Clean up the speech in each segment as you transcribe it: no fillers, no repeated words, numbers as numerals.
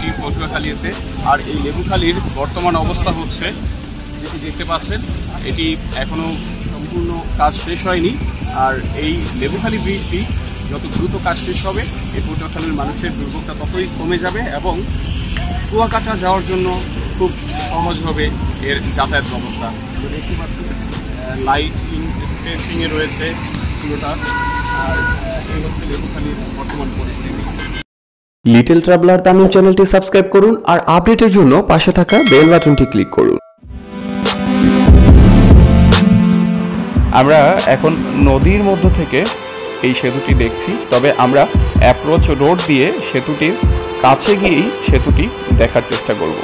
এটি পটুয়াখালীতে। আর এই লেবুখালীর বর্তমান অবস্থা হচ্ছে যেটি দেখতে পাচ্ছেন, এটি এখনও সম্পূর্ণ কাজ শেষ হয়নি। আর এই লেবুখালী ব্রিজটি যত দ্রুত কাজ শেষ হবে এই পটুয়াখালীর মানুষের দুর্ভোগটা ততই কমে যাবে এবং কুয়াকাটা যাওয়ার জন্য খুব সহজ হবে এর যাতায়াত ব্যবস্থা। দেখতে পাচ্ছি লাইটিং টেস্টিংয়ে রয়েছে পুরোটা। আর এই হচ্ছে লেবুখালীর বর্তমান পরিস্থিতি। লিটল ট্রাভেলার তামিম চ্যানেলটি সাবস্ক্রাইব করুন আর আপডেটের জন্য পাশে থাকা বেল বাটনটি ক্লিক করুন। আমরা এখন নদীর মধ্য থেকে এই সেতুটি দেখছি, তবে আমরা অ্যাপ্রোচ রোড দিয়ে সেতুটির কাছে গিয়েই সেতুটি দেখার চেষ্টা করব।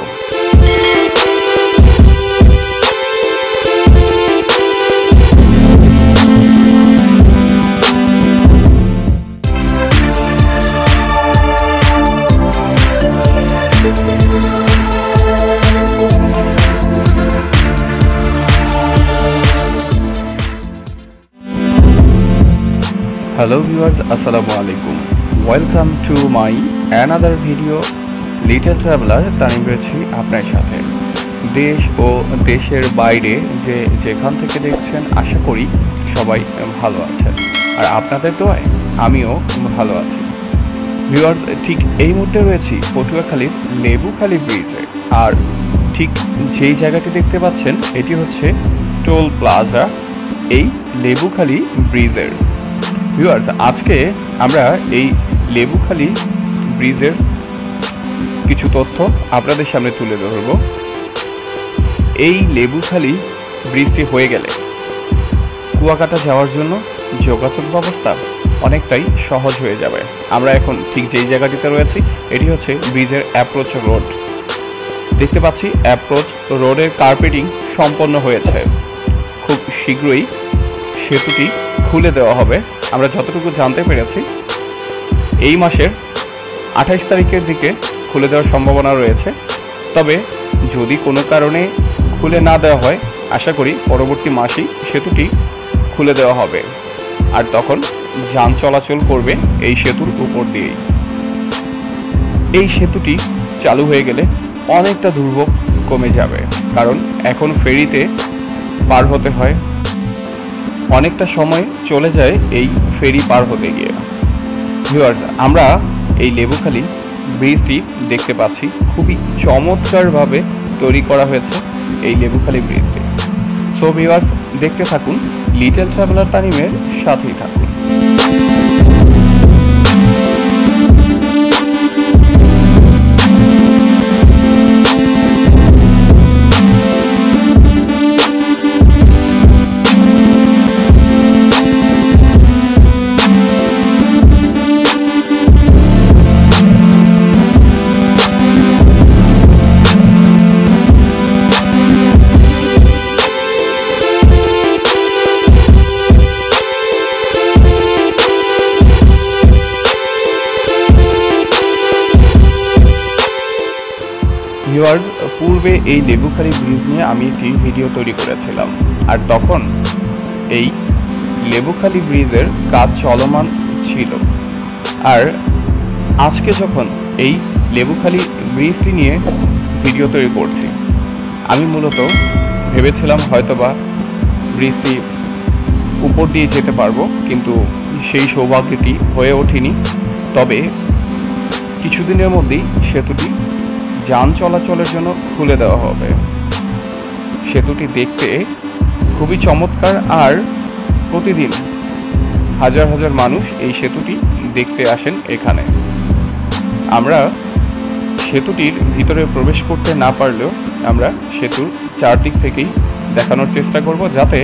হ্যালো ভিউয়ার্স, আসসালামু আলাইকুম। Welcome to my another video little traveller Tanim রয়েছি আপনার সাথে। দেশ ও দেশের বাইরে যেখান থেকে দেখছেন আশা করি সবাই ভালো আছেন, আর আপনাদের দোয়ায় আমিও ভালো আছি। ভিউয়ার্স, ঠিক এই মুহূর্তে রয়েছি পটুয়াখালীর লেবুখালী ব্রিজে। আর ঠিক যেই জায়গাটি দেখতে পাচ্ছেন এটি হচ্ছে টোল প্লাজা এই লেবুখালী ব্রিজের। ভিউয়ার্স, আজকে আমরা এই লেবুখালী ব্রিজের কিছু তথ্য আপনাদের সামনে তুলে ধরব। এই লেবুখালী ব্রিজটি হয়ে গেলে কুয়াকাটা যাওয়ার জন্য যোগাযোগ ব্যবস্থা অনেকটাই সহজ হয়ে যাবে। আমরা এখন ঠিক যেই জায়গাটিতে রয়েছি এটি হচ্ছে ব্রিজের অ্যাপ্রোচ রোড। দেখতে পাচ্ছি অ্যাপ্রোচ রোডের কার্পেটিং সম্পন্ন হয়েছে। খুব শীঘ্রই সেতুটি খুলে দেওয়া হবে। আমরা যতটুকু জানতে পেরেছি এই মাসের 28 তারিখের দিকে খুলে দেওয়ার সম্ভাবনা রয়েছে। তবে যদি কোনো কারণে খুলে না দেওয়া হয়, আশা করি পরবর্তী মাসেই সেতুটি খুলে দেওয়া হবে। আর তখন যান চলাচল করবে এই সেতুর উপর দিয়েই। এই সেতুটি চালু হয়ে গেলে অনেকটা দুর্ভোগ কমে যাবে, কারণ এখন ফেরিতে পার হতে হয়, অনেকটা সময় চলে যায় এই ফেরি পার হতে গিয়ে। ভিউয়ার্স, আমরা এই লেবুখালী ব্রিজটি দেখতে পাচ্ছি, খুবই চমৎকারভাবে তৈরি করা হয়েছে এই লেবুখালী ব্রিজটি। সো ভিউয়ার্স, দেখতে থাকুন, লিটল ট্রাভেলার তানিমের সাথেই থাকুন। ভিউয়ার্স, পূর্বে এই লেবুখালী ব্রিজ নিয়ে আমি একটি ভিডিও তৈরি করেছিলাম, আর তখন এই লেবুখালী ব্রিজের কাজ চলমান ছিল। আর আজকে যখন এই লেবুখালী ব্রিজটি নিয়ে ভিডিও তৈরি করছি, আমি মূলত ভেবেছিলাম হয়তোবা ব্রিজটি উপর দিয়ে যেতে পারবো, কিন্তু সেই সৌভাগ্যটি হয়ে ওঠেনি। তবে কিছুদিনের মধ্যেই সেতুটি যান চলাচলের জন্য খুলে দেওয়া হবে। সেতুটি দেখতে খুবই চমৎকার, আর প্রতিদিন হাজার হাজার মানুষ এই সেতুটি দেখতে আসেন এখানে। আমরা সেতুটির ভিতরে প্রবেশ করতে না পারলেও আমরা সেতুর চারদিক থেকেই দেখানোর চেষ্টা করব, যাতে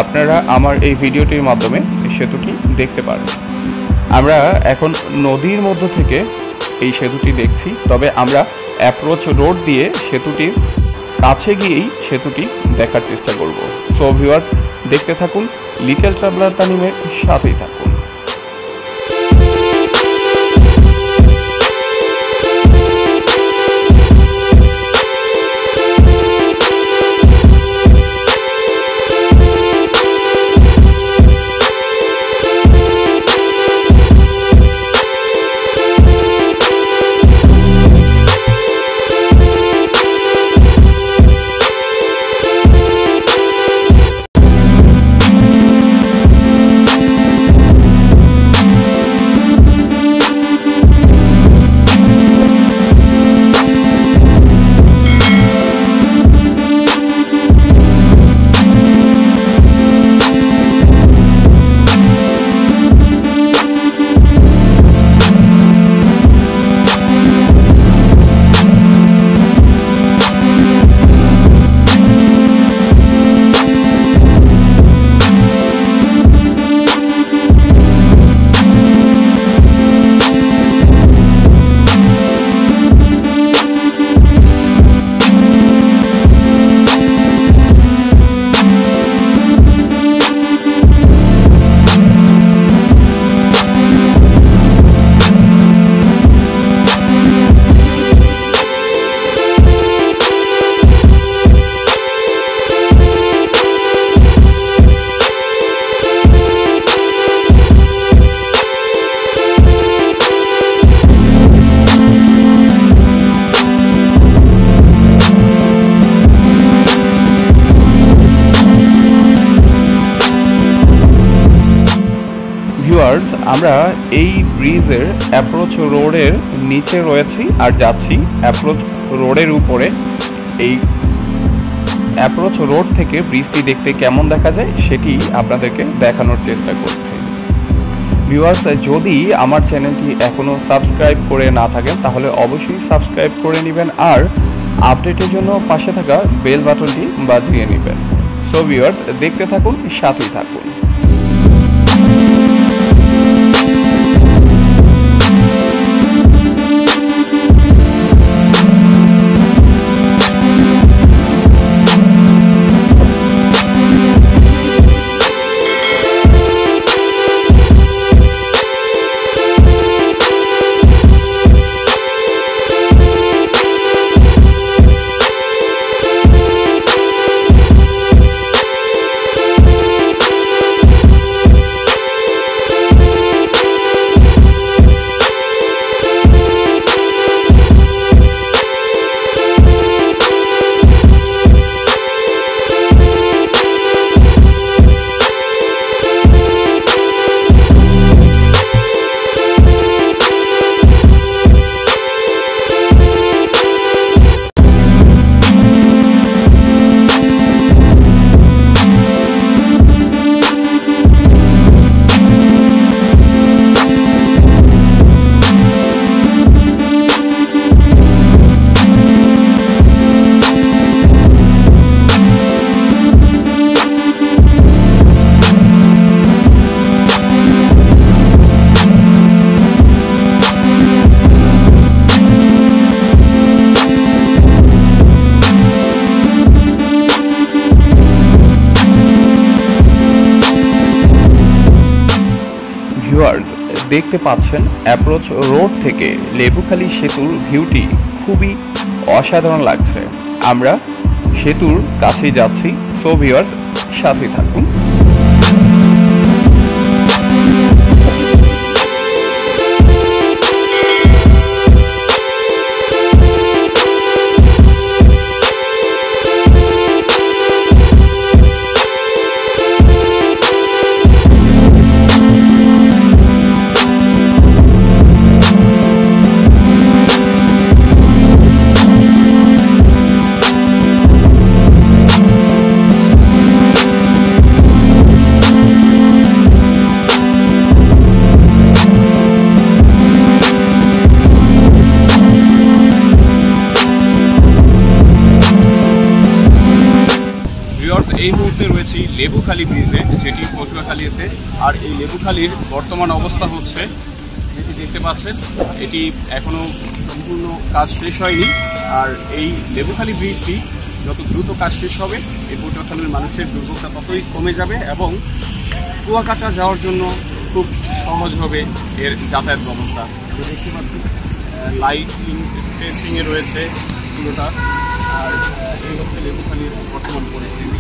আপনারা আমার এই ভিডিওটির মাধ্যমে সেতুটি দেখতে পারেন। আমরা এখন নদীর মধ্য থেকে এই সেতুটি দেখছি, তবে আমরা অ্যাপ্রোচ রোড দিয়ে সেতুটির কাছে গিয়েই সেতুটি দেখার চেষ্টা করব। সো ভিউয়ার্স, দেখতে থাকুন, লিটল ট্রাভেলার তানিমের সাথেই থাকুন। আমরা এই ব্রিজের অ্যাপ্রোচ রোডের নিচে রয়েছি আর যাচ্ছি অ্যাপ্রোচ রোডের উপরে। এই অ্যাপ্রোচ রোড থেকে ব্রিজটি দেখতে কেমন দেখা যায় সেটি আপনাদেরকে দেখানোর চেষ্টা করছি। ভিউয়ার্স, যদি আমার চ্যানেলটি এখনও সাবস্ক্রাইব করে না থাকেন তাহলে অবশ্যই সাবস্ক্রাইব করে নেবেন আর আপডেটের জন্য পাশে থাকা বেল বাটনটি বাজিয়ে নেবেন। সো ভিউয়ার্স, দেখতে থাকুন, সাথেই থাকুন। দেখতে পাচ্ছেন অ্যাপ্রোচ রোড থেকে লেবুখালী সেতুর ভিউটি খুবই অসাধারণ লাগছে। আমরা সেতুর কাছেই যাচ্ছি। সো ভিউয়ার্স, সাথে থাকুন। এই মুহূর্তে রয়েছি লেবুখালী ব্রিজে, যেটি পটুয়াখালীতে। আর এই লেবুখালীর বর্তমান অবস্থা হচ্ছে, যেটি দেখতে পাচ্ছেন, এটি এখনও সম্পূর্ণ কাজ শেষ হয়নি। আর এই লেবুখালী ব্রিজটি যত দ্রুত কাজ শেষ হবে, এই পটুয়াখালীর মানুষের দুর্ভোগটা ততই কমে যাবে এবং কুয়াকাটা যাওয়ার জন্য খুব সহজ হবে এর যাতায়াত ব্যবস্থা। দেখতে পাচ্ছি লাইটিং টেস্টিংয়ে রয়েছে পুরোটা। আর এই হচ্ছে লেবুখালীর বর্তমান পরিস্থিতি।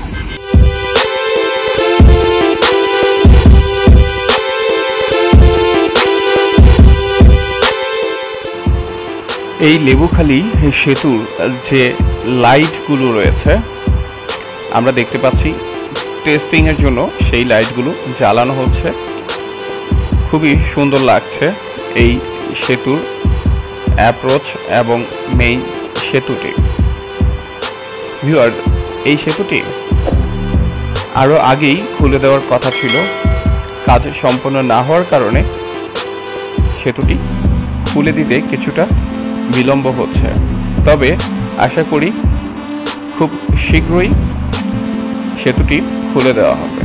এই লেবুখালী সেতুর যে লাইটগুলো রয়েছে আমরা দেখতে পাচ্ছি টেস্টিংয়ের জন্য সেই লাইটগুলো জ্বালানো হচ্ছে। খুবই সুন্দর লাগছে এই সেতুর অ্যাপ্রোচ এবং মেইন সেতুটি। ভিউয়ার, এই সেতুটি আরও আগেই খুলে দেওয়ার কথা ছিল, কাজ সম্পন্ন না হওয়ার কারণে সেতুটি খুলে দিতে কিছুটা বিলম্ব হচ্ছে। তবে আশা করি খুব শীঘ্রই সেতুটি খুলে দেওয়া হবে।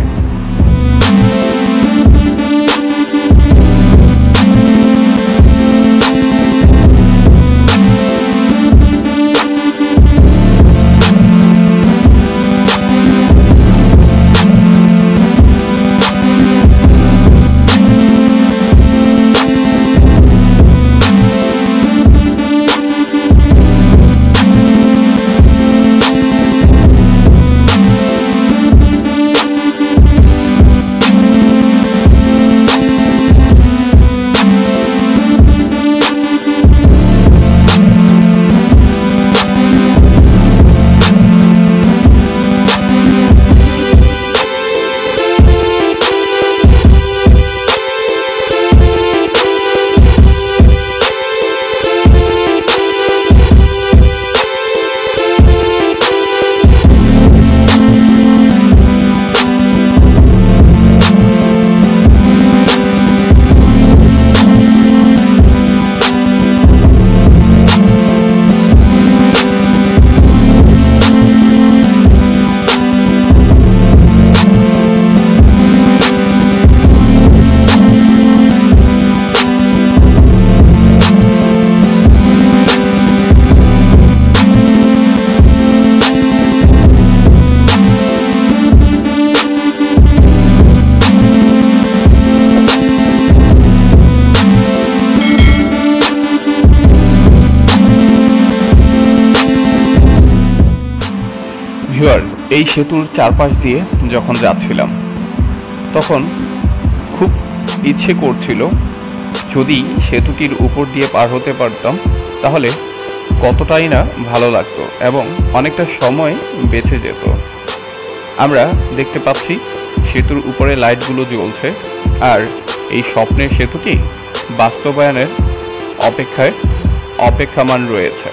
ভিউয়ার্স, এই সেতুর চারপাশ দিয়ে যখন যাচ্ছিলাম তখন খুব ইচ্ছে করছিল যদি সেতুটির উপর দিয়ে পার হতে পারতাম তাহলে কতটাই না ভালো লাগতো এবং অনেকটা সময় বেঁচে যেত। আমরা দেখতে পাচ্ছি সেতুর উপরে লাইটগুলো জ্বলছে আর এই স্বপ্নের সেতুটি বাস্তবায়নের অপেক্ষামান রয়েছে।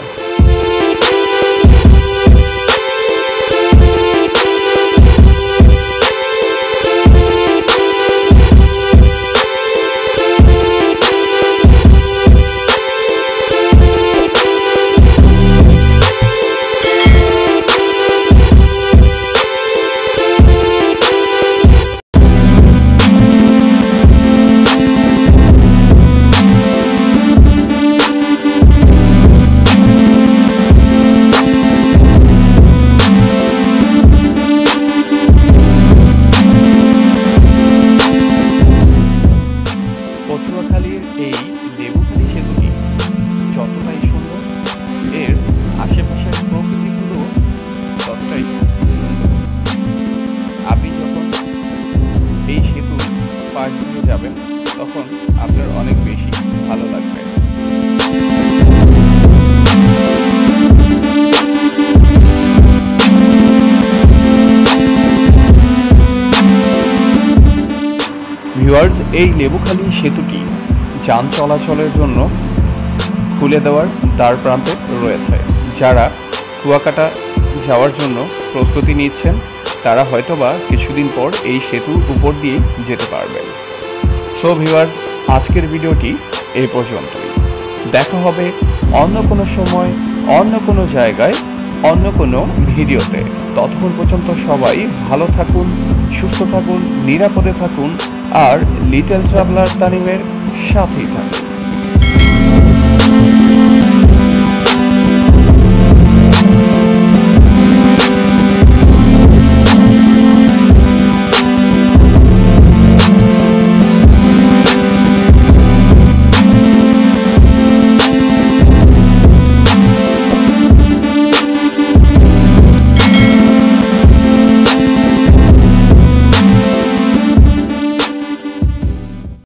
পটুয়াখালীর এই লেবুখালী সেতুটি যতটাই সুন্দর, এর আশেপাশের প্রকৃতিগুলো ততটাই সুন্দর। আপনি যখন এই সেতুর পাশ দিয়ে যাবেন তখন আপনার অনেক বেশি ভালো লাগবে। ভিউয়ার্স, এই লেবুখালী সেতুটি যান চলাচলের জন্য খুলে দেওয়ার দ্বার প্রান্তে রয়েছে। যারা কুয়াকাটা যাওয়ার জন্য প্রস্তুতি নিচ্ছেন তারা হয়তোবা কিছুদিন পর এই সেতুর উপর দিয়ে যেতে পারবেন। সো ভিউয়ার্স, আজকের ভিডিওটি এই পর্যন্তই। দেখা হবে অন্য কোনো সময়, অন্য কোনো জায়গায়, অন্য কোনো ভিডিওতে। ততক্ষণ পর্যন্ত সবাই ভালো থাকুন, সুস্থ থাকুন, নিরাপদে থাকুন আর লিটল ট্রাভেলার তানিমের সাথেই থাকুন।